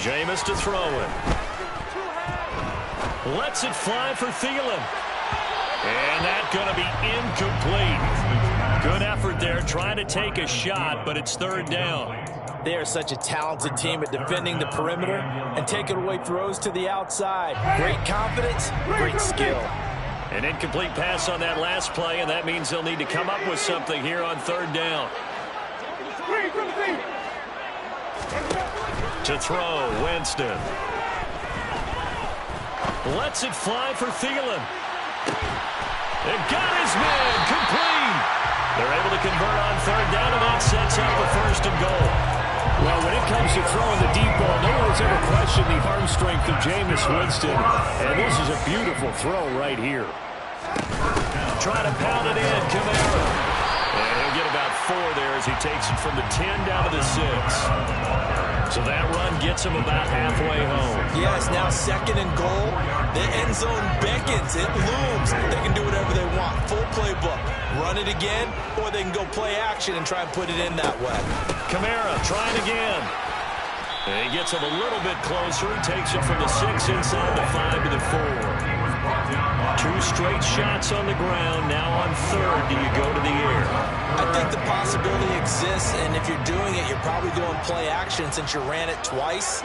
Jameis to throw it. Lets it fly for Thielen. And that's going to be incomplete. Good effort there trying to take a shot, but it's third down. They are such a talented team at defending the perimeter and taking away throws to the outside. Great confidence, great skill. An incomplete pass on that last play, and that means they'll need to come up with something here on third down. To throw, Winston. Lets it fly for Thielen. It got his man, complete. They're able to convert on third down, and that sets up the first and goal. Well, when it comes to throwing the deep ball, no one's ever questioned the arm strength of Jameis Winston. And this is a beautiful throw right here. Try to pound it in, Camara. And he'll get about 4 there as he takes it from the 10 down to the 6. So that run gets him about halfway home. Yes, now second and goal. The end zone beckons. It looms. They can do whatever they want. Full playbook. Run it again, or they can go play action and try and put it in that way. Camara trying again. And he gets him a little bit closer. He takes it from the 6 inside the 5 to the 4. 2 straight shots on the ground. Now on third, do you go to the air? I think the possibility exists, and if you're doing it, you're probably doing play action since you ran it twice.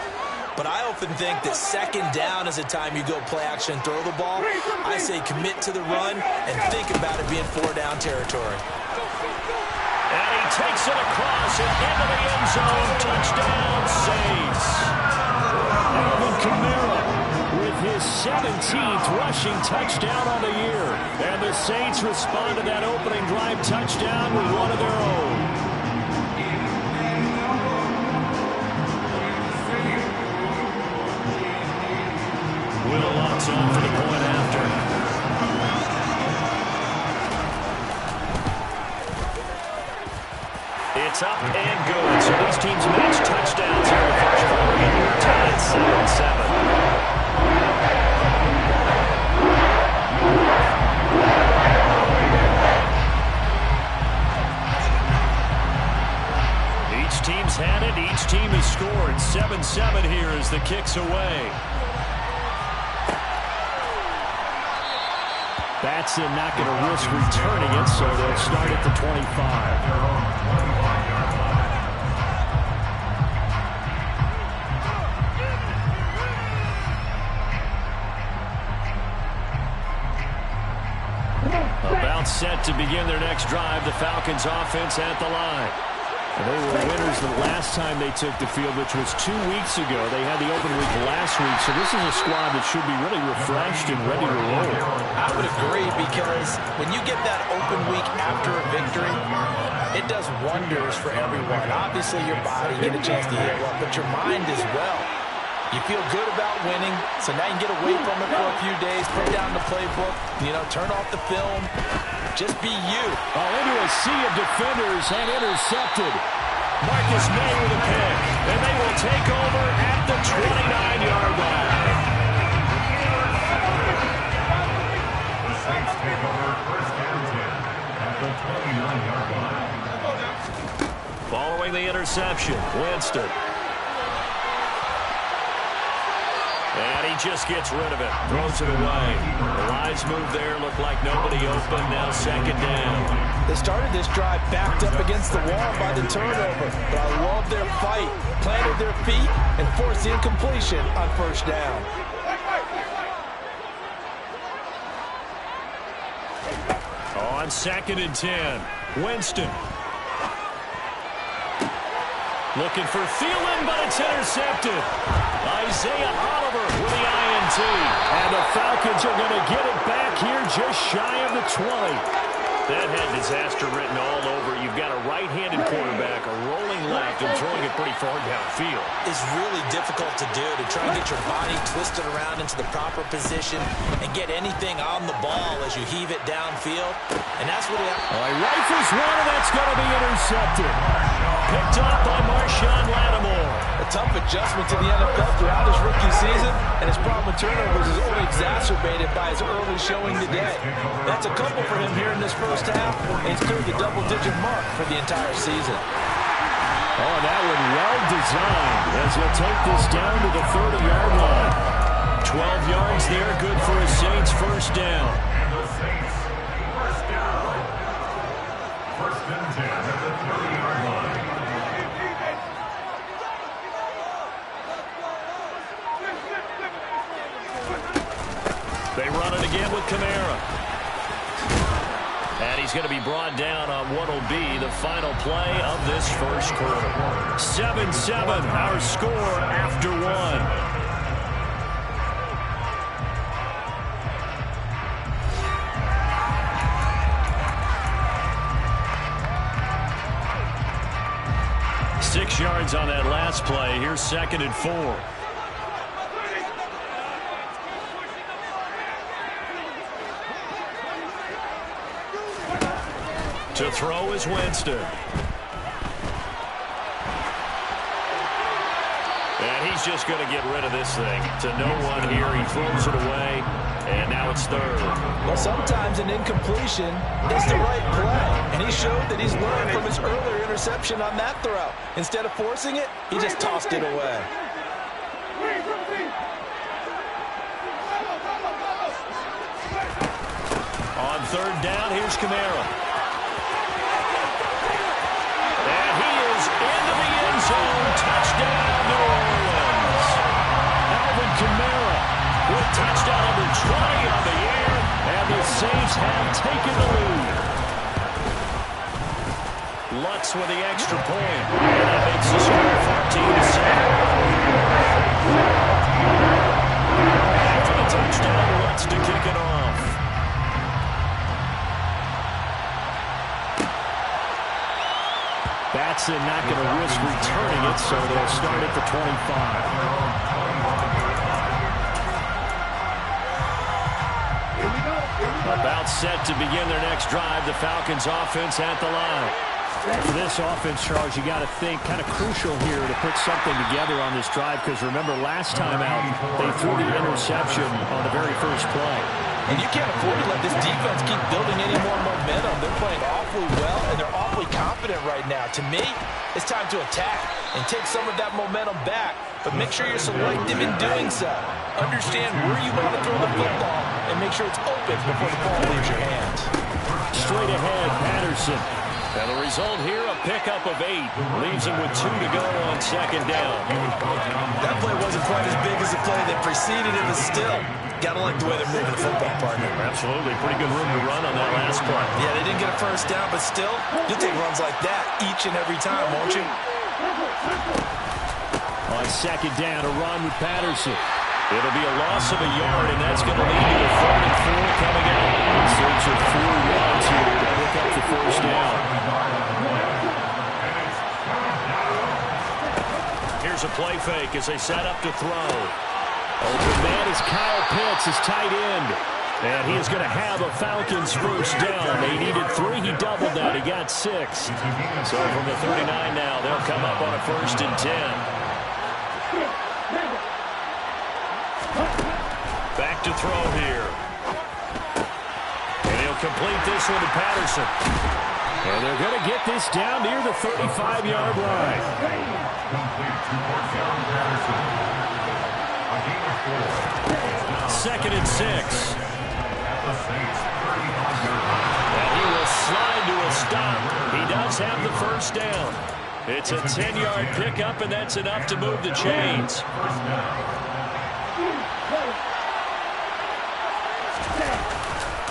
But I often think that second down is a time you go play action and throw the ball. I say commit to the run and think about it being 4-down territory. And he takes it across and into the end zone. Touchdown, Saints. Alvin Kamara with his 17th rushing touchdown on the year. And the Saints respond to that opening drive touchdown with one of their own. Will locks on for the point after. It's up and good. So these teams match touchdowns here in the first quarter. You're tied at 7-7. Each team's had it. Each team has scored. 7-7 here as the kick's away. Batson not going to risk returning it, so they'll start at the 25. About set to begin their next drive. The Falcons offense at the line. They were winners the last time they took the field, which was 2 weeks ago. They had the open week last week, so this is a squad that should be really refreshed and ready to roll. I would agree, because when you get that open week after a victory, it does wonders for everyone. Obviously, your body get a chance to heal up, but your mind as well. You feel good about winning, so now you can get away from it for a few days, put down the playbook, turn off the film. Just be you. Into a sea of defenders and intercepted. Marcus May with a pick. And they will take over at the 29-yard line. The Saints take over first and 10 at the 29-yard line. Following the interception, Winston. And he just gets rid of it. Throws it away. The lines move there. Look like nobody open. Now second down. They started this drive backed up against the wall by the turnover. But I love their fight. Planted their feet and forced the incompletion on first down. On second and 10. Winston. Looking for Thielen, but it's intercepted. Isaiah Oliver with the INT. And the Falcons are going to get it back here just shy of the 20. That had disaster written all over. You've got a right-handed quarterback, a rolling left, and throwing it pretty far downfield. It's really difficult to do, to try and get your body twisted around into the proper position and get anything on the ball as you heave it downfield. And that's what he rifles one, and that's going to be intercepted. Picked up by Marshawn Lattimore. A tough adjustment to the NFL throughout his rookie season, and his problem with turnovers is only exacerbated by his early showing today. That's a couple for him here in this first half, and he's cleared the double-digit mark for the entire season. Oh, that one well designed as he'll take this down to the 30-yard line. 12 yards there, good for a Saints first down. And the Saints first down. First and 10 at the 30-yard line. They run it again with Kamara. And he's going to be brought down on what will be the final play of this first quarter. 7-7, our score after one. Six yards on that last play. Here's 2nd and 4. To throw is Winston. And he's just going to get rid of this thing. To no one here. He throws it away. And now it's 3rd. Well, sometimes an incompletion is the right play. And he showed that he's learned from his earlier interception on that throw. Instead of forcing it, he just tossed it away. On 3rd down, here's Kamara. And he is into the end zone. Touchdown, New Orleans. Alvin Kamara with touchdown number 20 on the year. And the Saints have taken the lead. Lutz with the extra point. And that makes the score 14-7. After the touchdown, Lutz to kick it off. Batson not going to risk returning it, so they'll start at the 25. About set to begin their next drive. The Falcons offense at the line. For this offense, Charles, you got to think kind of crucial here to put something together on this drive, because remember last time out they threw the interception on the very first play. And you can't afford to let this defense keep building any more momentum. They're playing awfully well, and they're awfully confident right now. To me, it's time to attack and take some of that momentum back, but make sure you're selective in doing so. Understand where you want to throw the football and make sure it's open before the ball leaves your hands. Straight ahead, Patterson. And the result here, a pickup of 8. Leaves him with 2 to go on 2nd down. That play wasn't quite as big as the play that preceded it, but still, got to like the way they're moving the football, partner. Absolutely. Pretty good room to run on that last play. Yeah, they didn't get a first down, but still, you'll take runs like that each and every time, won't you? On 2nd down, a run with Patterson. It'll be a loss of a yard, and that's going to lead to a 3rd and 4 coming out. Saints are 4 yards here to pick up the first down. Here's a play fake as they set up to throw. Open man is Kyle Pitts, his tight end. And he is going to have a Falcons first down. They needed 3. He doubled that. He got 6. So from the 39 now, they'll come up on a 1st and 10. Back to throw here. And he'll complete this one to Patterson. And they're going to get this down near the 35-yard line. Complete to Marcellin Patterson. A gain of 4. 2nd and 6. At the Saints 35-yard line. And he will slide to a stop. He does have the first down. It's a 10-yard pickup, and that's enough to move the chains. First down.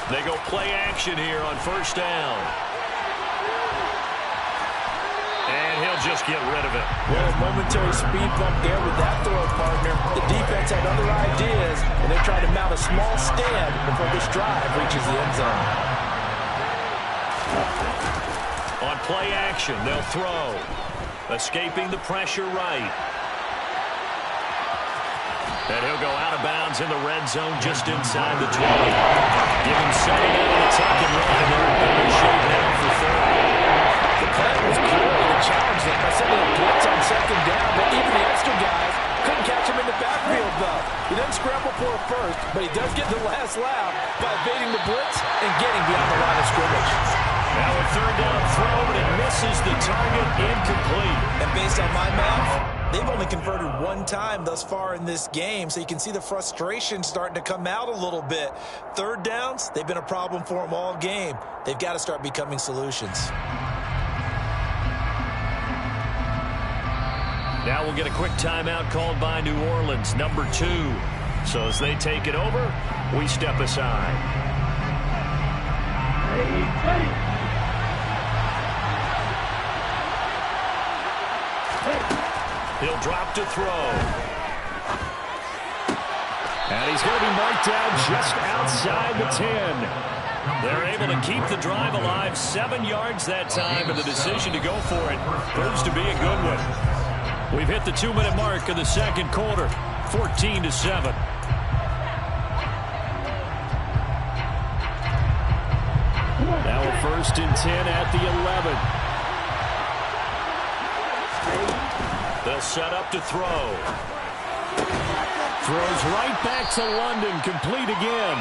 They go play action here on 1st down. And he'll just get rid of it. Well, a momentary speed bump there with that throw, partner. The defense had other ideas, and they're trying to mount a small stand before this drive reaches the end zone. On play action, they'll throw. Escaping the pressure right. And he'll go out of bounds in the red zone just inside the 20. Give him 7 out of the 2nd run, and they're in good shape now for 3rd. The plan was clearly to challenge them by sending a blitz on 2nd down, but even the extra guys couldn't catch him in the backfield, though. He doesn't scramble for a first, but he does get the last laugh by evading the blitz and getting beyond the line of scrimmage. Now a third down throw, but it misses the target, incomplete. And based on my math, they've only converted one time thus far in this game, so you can see the frustration starting to come out a little bit. Third downs, they've been a problem for them all game. They've got to start becoming solutions. Now we'll get a quick timeout called by New Orleans, number 2. So as they take it over, we step aside. He'll drop to throw. And he's going to be marked down just outside the 10. They're able to keep the drive alive, 7 yards that time, and the decision to go for it proves to be a good one. We've hit the 2-minute mark in the second quarter, 14-7. Now a 1st and 10 at the 11. They'll set up to throw. Throws right back to London, complete again.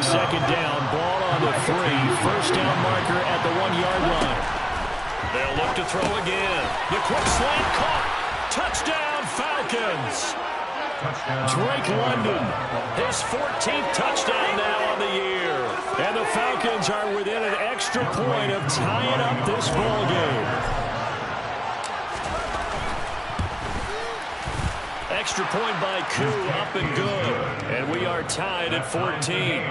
Second down, ball on the 3. 1st down marker at the 1-yard line. They'll look to throw again. The quick slant caught. Touchdown, Falcons. Drake London, his 14th touchdown now on the year. And the Falcons are within an extra point of tying up this ball game. Extra point by Koo, up and good. And we are tied at 14.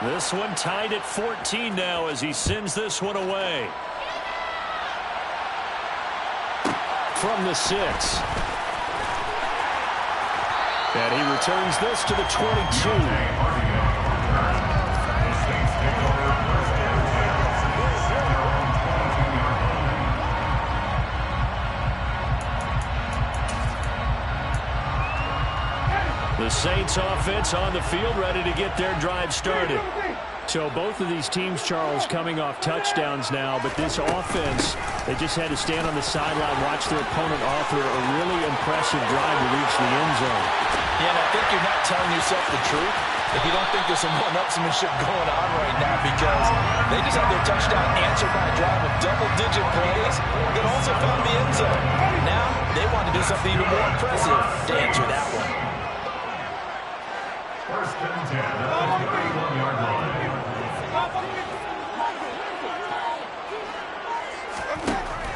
This one tied at 14 now as he sends this one away. From the 6. And he returns this to the 22. The Saints offense on the field, ready to get their drive started. So both of these teams, Charles, coming off touchdowns now, but this offense, they just had to stand on the sideline, watch their opponent author a really impressive drive to reach the end zone. Yeah, and I think you're not telling yourself the truth if you don't think there's some one-upsmanship going on right now, because they just had their touchdown answered by a drive of double-digit plays that also found the end zone. Now they want to do something even more impressive to answer that one. 1st and 10 at the 31-yard line.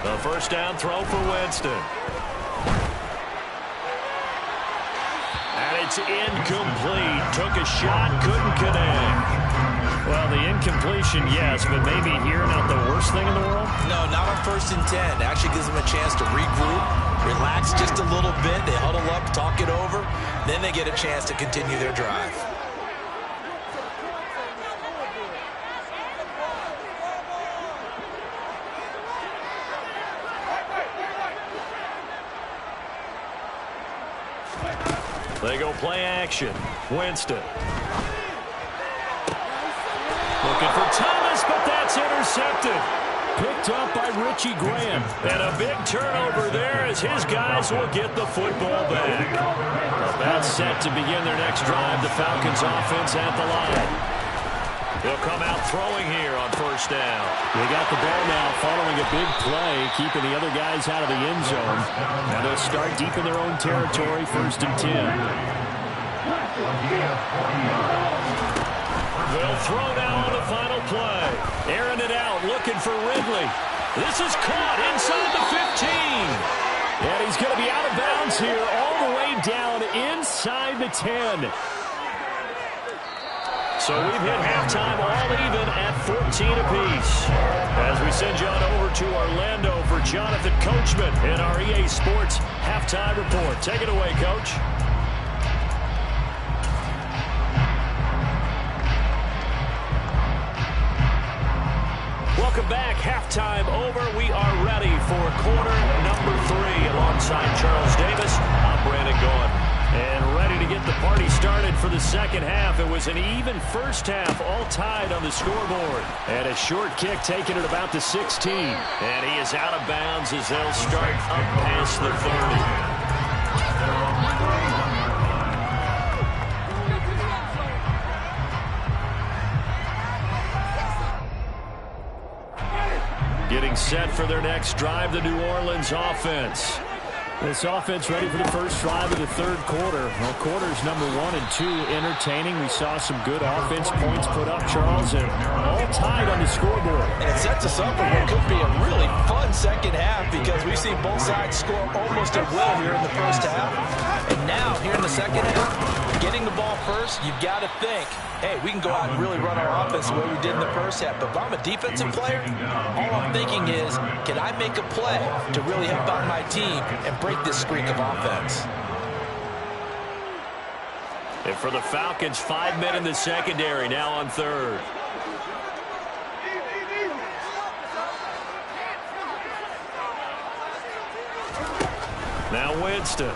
The 1st down throw for Winston. And it's incomplete. Took a shot, couldn't connect. Well, the incompletion, yes, but maybe here not the worst thing in the world? No, not on 1st and 10. It actually gives them a chance to regroup, relax just a little bit. They huddle up, talk it over. Then they get a chance to continue their drive. They go play action. Winston. Looking for Thomas, but that's intercepted. Picked up by Richie Graham. And a big turnover there as his guys will get the football back. About set to begin their next drive. The Falcons offense at the line. They'll come out throwing here on 1st down. They got the ball now following a big play, keeping the other guys out of the end zone. Now they'll start deep in their own territory, 1st and 10. They'll throw now on the final play. Airing it out, looking for Ridley. This is caught inside the 15. And he's going to be out of bounds here all the way down inside the 10. So we've hit halftime all even at 14 apiece. As we send you on over to Orlando for Jonathan Coachman in our EA Sports Halftime Report. Take it away, Coach. Welcome back. Halftime over. We are ready for quarter number 3. Alongside Charles Davis, I'm Brandon Gordon. And ready to get the party started for the second half. It was an even 1st half, all tied on the scoreboard. And a short kick taken at about the 16. And he is out of bounds as they'll start up past the 30. getting set for their next drive, the New Orleans offense. This offense ready for the first drive of the third quarter. Well, quarters number 1 and 2 entertaining. We saw some good offense points put up, Charles, and all tied on the scoreboard. And it sets us up for what could be a really fun second half because we've seen both sides score almost at will here in the first half. And now, here in the second half, getting the ball first, you've got to think, hey, we can go out and really run our offense the way we did in the first half. But if I'm a defensive player, all I'm thinking is, can I make a play to really help out my team and break this streak of offense? And for the Falcons, 5 men in the secondary, now on third. Now Winston.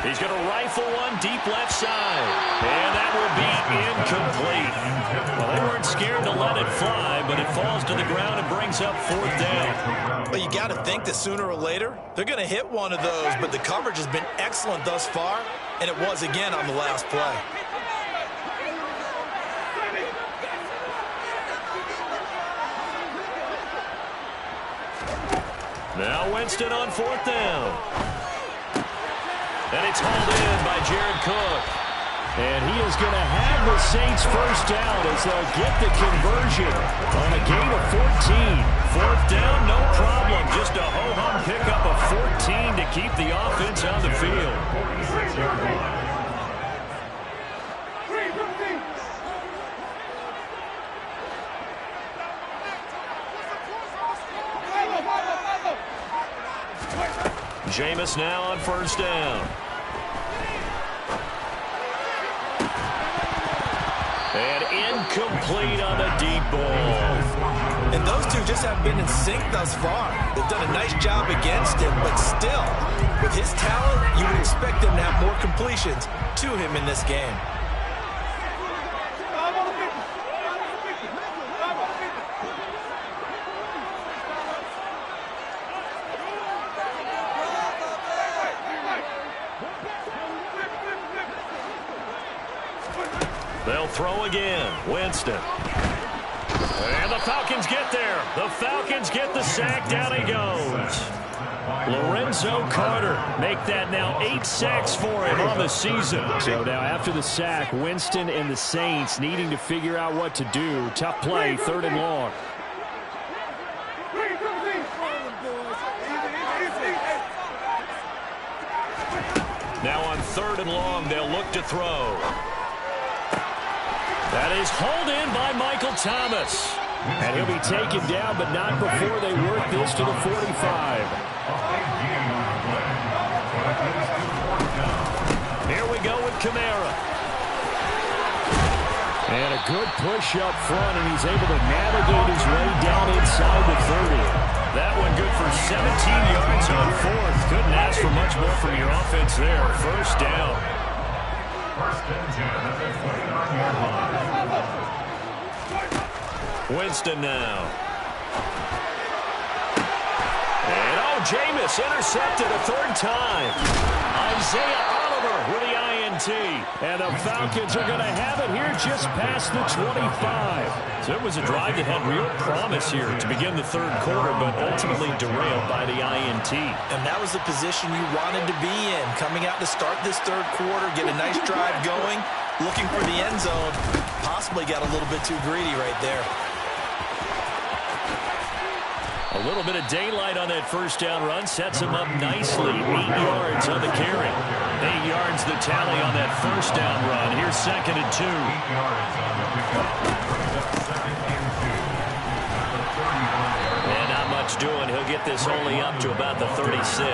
He's going to rifle one deep left side. And that will be incomplete. Well, they weren't scared to let it fly, but it falls to the ground and brings up fourth down. But you got to think that sooner or later, they're going to hit one of those, but the coverage has been excellent thus far, and it was again on the last play. Now Winston on fourth down. And it's hauled in by Jared Cook. And he is going to have the Saints first down as they'll get the conversion on a gain of 14. Fourth down, no problem. Just a ho-hum pickup of 14 to keep the offense on the field. Jameis now on first down. And incomplete on the deep ball. And those two just haven't been in sync thus far. They've done a nice job against him, but still, with his talent, you would expect them to have more completions to him in this game. They'll throw again. Winston. And the Falcons get there. The Falcons get the sack. Down he goes. Lorenzo Carter. Make that now 8 sacks for him on the season. So now after the sack, Winston and the Saints needing to figure out what to do. Tough play, 3rd and long. Now on 3rd and long, they'll look to throw. That is hauled in by Michael Thomas. And he'll be taken down, but not before they work this to the 45. Here we go with Kamara. And a good push up front, and he's able to navigate his way down inside the 30. That one good for 17 yards on 4th. Couldn't ask for much more from your offense there. First down. First and 10 at the 29-yard line. Winston now. And Jameis intercepted a 3rd time. Isaiah Oliver with the INT. And the Falcons are going to have it here just past the 25. So it was a drive that had real promise here to begin the 3rd quarter, but ultimately derailed by the INT. And that was the position you wanted to be in. Coming out to start this 3rd quarter, get a nice drive going, looking for the end zone. Possibly got a little bit too greedy right there. A little bit of daylight on that first down run sets him up nicely. 8 yards on the carry. 8 yards the tally on that first down run. Here's 2nd and 2. 8 yards on the pickup. 2nd and 2. And not much doing. He'll get this only up to about the 36. And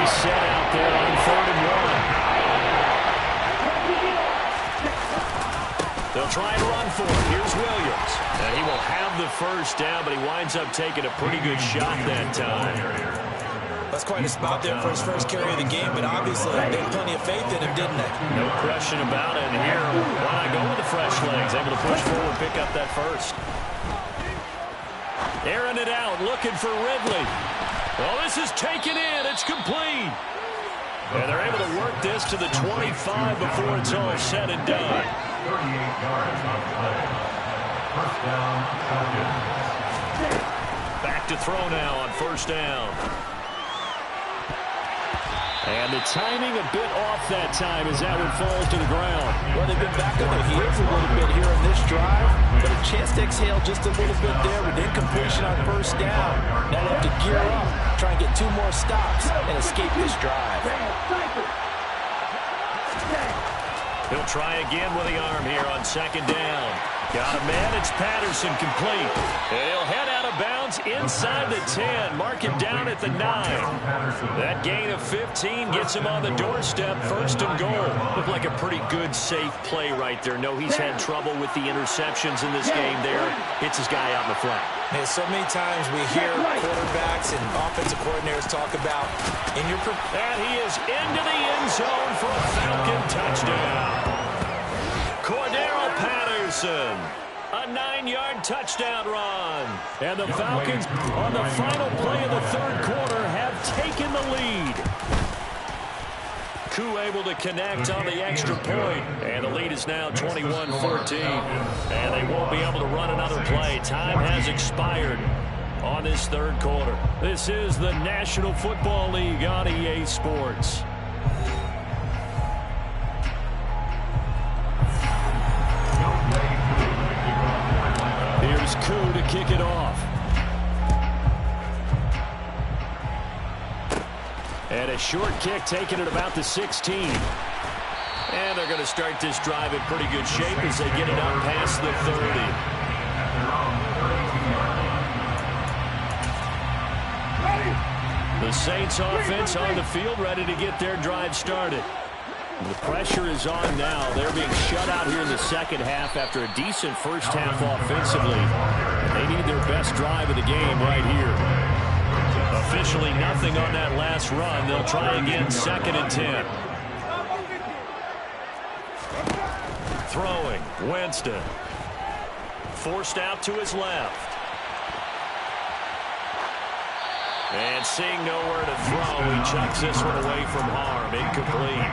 he's set out there on 3rd and 1. They'll try and run for it. Here's Williams. And he will have the first down, but he winds up taking a pretty good shot that time. That's quite a spot there for his first carry of the game, but obviously they had plenty of faith in him, didn't they? No question about it. And here, why not go with the fresh legs? Able to push forward, pick up that first. Airing it out, looking for Ridley. Well, this is taken in. It's complete. And they're able to work this to the 25 before it's all said and done. 38 yards on the play. First down, Falcons. Back to throw now on first down. And the timing a bit off that time as that one falls to the ground. Well, they've been back on their heels a little bit here in this drive, but a chance to exhale just a little bit there with incompletion on first down. Now they have to gear up, try and get 2 more stops, and escape this drive. He'll try again with the arm here on second down. Got a man, it's Patterson complete. And he'll head out of bounds inside the 10. Mark him down at the 9. That gain of 15 gets him on the doorstep, first and goal. Looked like a pretty good, safe play right there. No, he's had trouble with the interceptions in this game there. Hits his guy out in the flat. Hey, so many times we hear quarterbacks and offensive coordinators talk about in your... And he is into the end zone for a Falcon touchdown. Cordero Patterson, a 9-yard touchdown run. And the Falcons, on the final play of the third quarter, have taken the lead. Koo able to connect on the extra point. And the lead is now 21-14. And they won't be able to run another play. Time has expired on this third quarter. This is the National Football League on EA Sports. Here's Koo to kick it off. And a short kick taken at about the 16. And they're going to start this drive in pretty good shape as they get it up past the 30. The Saints offense on the field, ready to get their drive started. The pressure is on now. They're being shut out here in the second half after a decent first half offensively. They need their best drive of the game right here. Officially nothing on that last run. They'll try again, second and 10. Throwing, Winston. Forced out to his left. And seeing nowhere to throw, he chucks this one away from harm. Incomplete.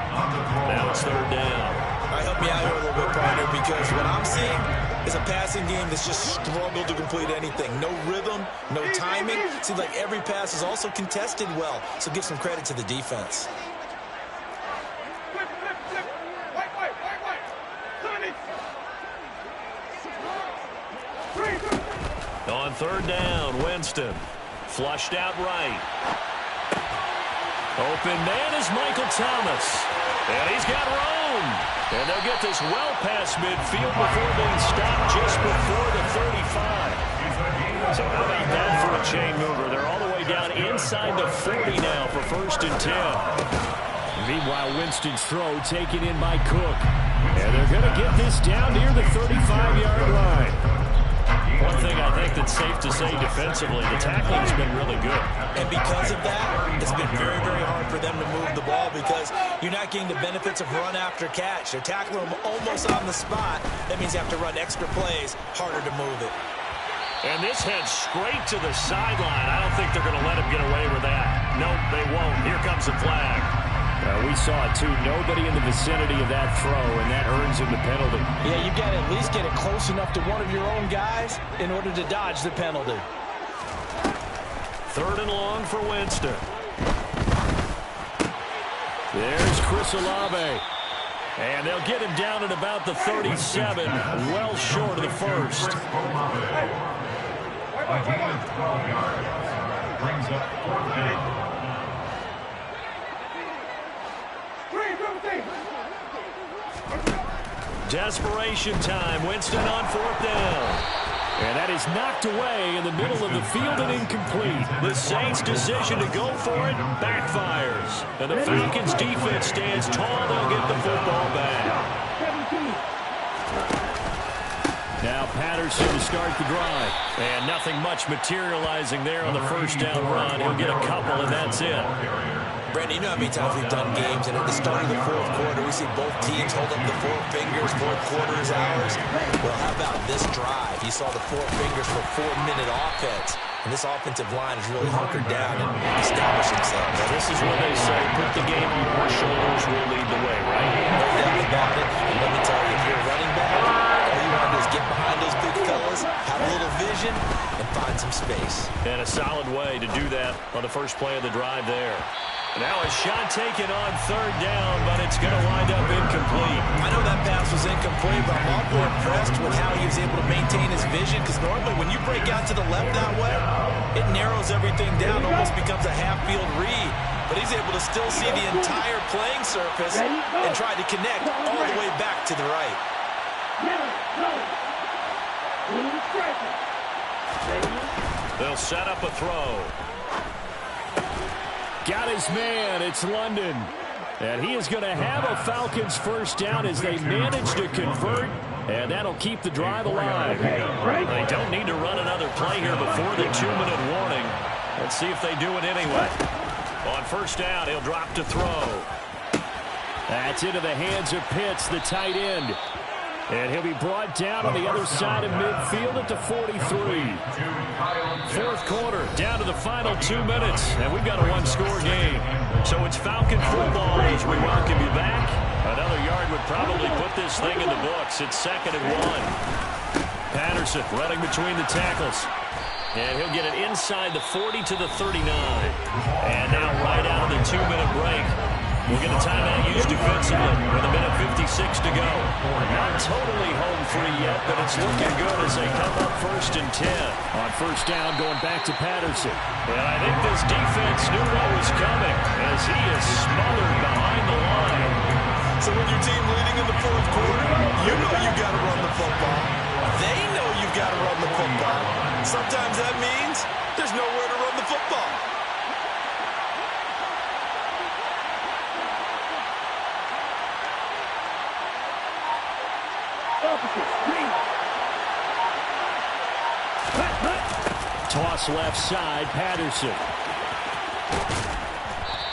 Now it's third down. All right, help me out here a little bit, partner, because what I'm seeing is a passing game that's just struggled to complete anything. No rhythm, no timing. Seems like every pass is also contested well, so give some credit to the defense. On third down, Winston. Flushed out right. Open man is Michael Thomas. And he's got room. And they'll get this well past midfield before being stopped just before the 35. So how about that for a chain mover? They're all the way down inside the 40 now for first and 10. Meanwhile, Winston's throw taken in by Cook. And they're going to get this down near the 35-yard line. One thing I think that's safe to say defensively, the tackling's been really good. And because of that, it's been very, very hard for them to move the ball because you're not getting the benefits of run after catch. They're tackling them almost on the spot. That means you have to run extra plays, harder to move it. And this heads straight to the sideline. I don't think they're going to let him get away with that. Nope, they won't. Here comes the flag. We saw it, too. Nobody in the vicinity of that throw, and that earns him the penalty. Yeah, you got to at least get it close enough to one of your own guys in order to dodge the penalty. Third and long for Winston. There's Chris Olave. And they'll get him down at about the 37, well short of the first. A gain of 12 yards. Brings up fourth down. Desperation time. Winston on fourth down. And that is knocked away in the middle of the field and incomplete. The Saints' decision to go for it backfires. And the Falcons' defense stands tall. They'll get the football back. Now Patterson to start the drive. And nothing much materializing there on the first down run. He'll get a couple, and that's it. Brandon, you know how many times we've done games, and at the start of the fourth quarter, we see both teams hold up the four fingers, fourth quarter is ours. Well, how about this drive? You saw the four fingers for 4-minute offense, and this offensive line is really hunkered down and established themselves. Now, this is where they say, put the game on our shoulders, we'll lead the way, right? No doubt about it, and let me tell you, if you're a running back, all you want to do is get behind those big fellas, have a little vision, and find some space. And a solid way to do that on the first play of the drive there. Now a shot taken on third down, but it's going to wind up incomplete. I know that pass was incomplete, but I'm awfully impressed with how he was able to maintain his vision, because normally when you break out to the left that way, it narrows everything down, almost becomes a half-field read. But he's able to still see the entire playing surface and try to connect all the way back to the right. They'll set up a throw. Got his man. It's London. And he is going to have a Falcons first down as they manage to convert. And that'll keep the drive alive. They don't need to run another play here before the 2-minute warning. Let's see if they do it anyway. On first down, he'll drop to throw. That's into the hands of Pitts, the tight end. And he'll be brought down on the other side of midfield at the 43. Fourth quarter, down to the final 2 minutes, and we've got a one-score game. So it's Falcon football as we welcome you back. Another yard would probably put this thing in the books. It's 2nd and 1. Patterson running between the tackles. And he'll get it inside the 40 to the 39. And now right out of the 2-minute break, we'll get a timeout used defensively with 1:56 to go. Not totally home free yet, but it's looking good as they come up 1st and 10. On first down, going back to Patterson. And I think this defense knew what was coming as he is smothered behind the line. So when your team leading in the fourth quarter, you know you got to run the football. They know you've got to run the football. Sometimes that means there's nowhere to run the football. Toss left side, Patterson.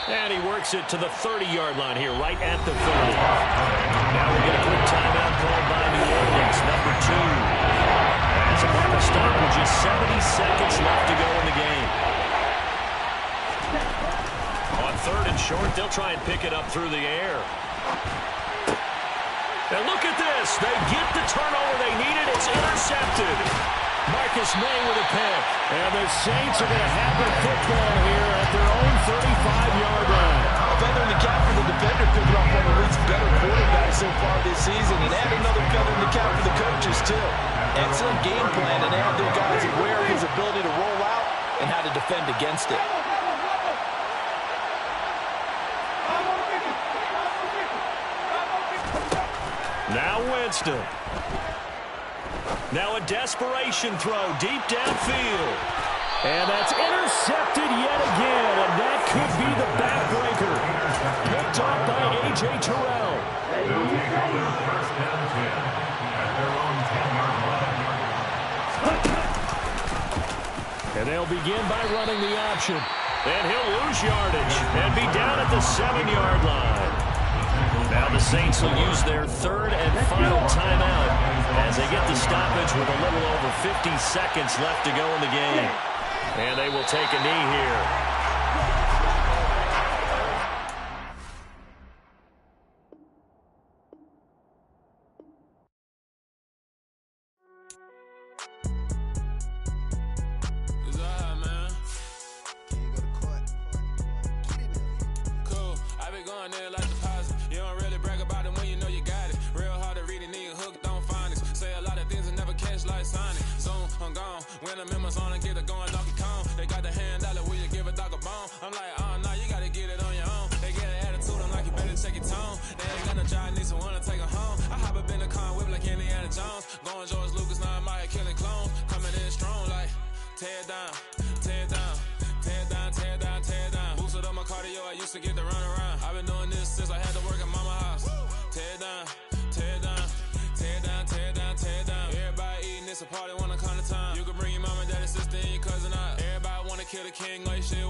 And he works it to the 30-yard line here, right at the 30. Now we get a quick timeout called by New Orleans, number 2. As a mark of stop with just 70 seconds left to go in the game. On 3rd and short, they'll try and pick it up through the air. And look at this. They get the turnover they needed. It's intercepted. Marcus May with a pick. And the Saints are going to have the football here at their own 35-yard line. Feather in the cap for the defender, picking up one of the league's better quarterbacks so far this season, and add another feather in the cap for the coaches, too. Excellent game plan, and they have their guys aware of his ability to roll out and how to defend against it. Now Winston. Now a desperation throw deep downfield. And that's intercepted yet again, and that could be the backbreaker. Picked off by A.J. Terrell. And they'll begin by running the option. And he'll lose yardage and be down at the 7-yard line. Now the Saints will use their 3rd and final timeout as they get the stoppage with a little over 50 seconds left to go in the game. And they will take a knee here. Party wanna come to town. You can bring your mom and daddy, sister, and your cousin out. Everybody wanna kill the king like shit.